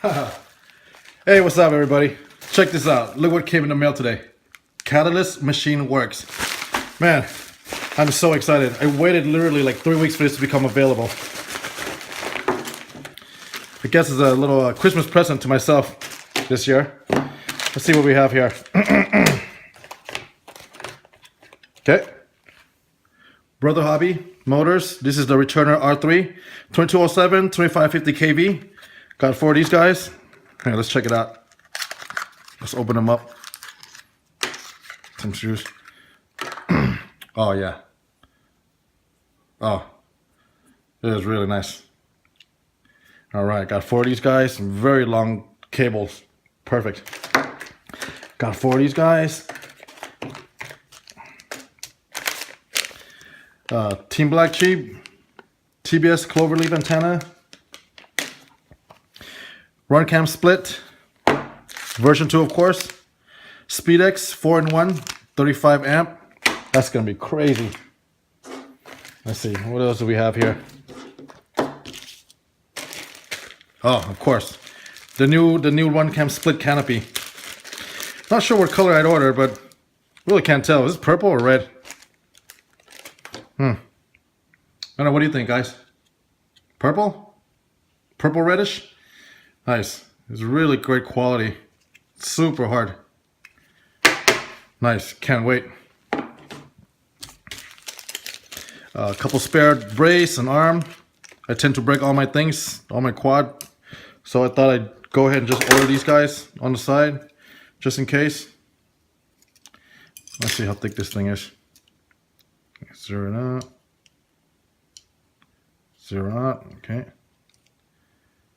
Hey, what's up everybody? Check this out. Look what came in the mail today. Catalyst machine works. Man, I'm so excited. I waited literally like 3 weeks for this to become available. I guess it's a little Christmas present to myself this year. Let's see what we have here. Okay. Brother Hobby Motors. This is the Returner R3. 2207, 2550 kV. Got 4 of these guys. Here, let's check it out. Let's open them up. Some shoes. Oh, yeah. Oh, it is really nice. All right, got 4 of these guys. Some very long cables. Perfect. Got 4 of these guys. Team Black Cheap. TBS Cloverleaf antenna. RunCam split. Version 2, of course. SpeedX 4-in-1, 35 amp. That's gonna be crazy. Let's see, what else do we have here? Oh, of course, the new RunCam split Canopy. Not sure what color I'd order, but really can't tell. Is this purple or red? I don't know. What do you think, guys? Purple? Purple reddish? Nice. It's really great quality. Super hard. Nice. Can't wait. A couple spare brace and arm. I tend to break all my things, all my quad. So I thought I'd go ahead and just order these guys on the side, just in case. Let's see how thick this thing is. Zero it out. Zero out. Okay.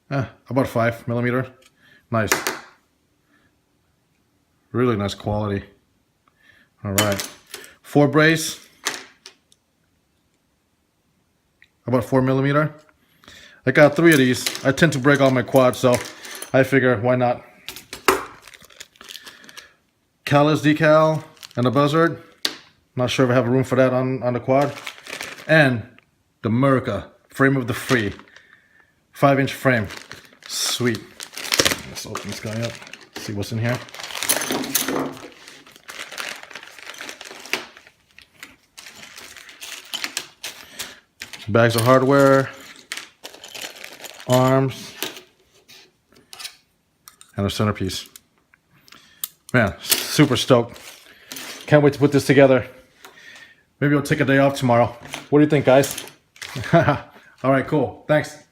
About 5mm. Nice. Really nice quality. All right. 4 brace. About 4mm. I got 3 of these. I tend to break all my quads, so I figure why not. Catalyst decal and a buzzard. Not sure if I have room for that on the quad. And the Merica frame of the free. 5-inch frame. Sweet. Let's open this guy up. See what's in here. Bags of hardware. Arms. And a centerpiece. Man, super stoked. Can't wait to put this together. Maybe I'll take a day off tomorrow. What do you think, guys? All right, cool. Thanks.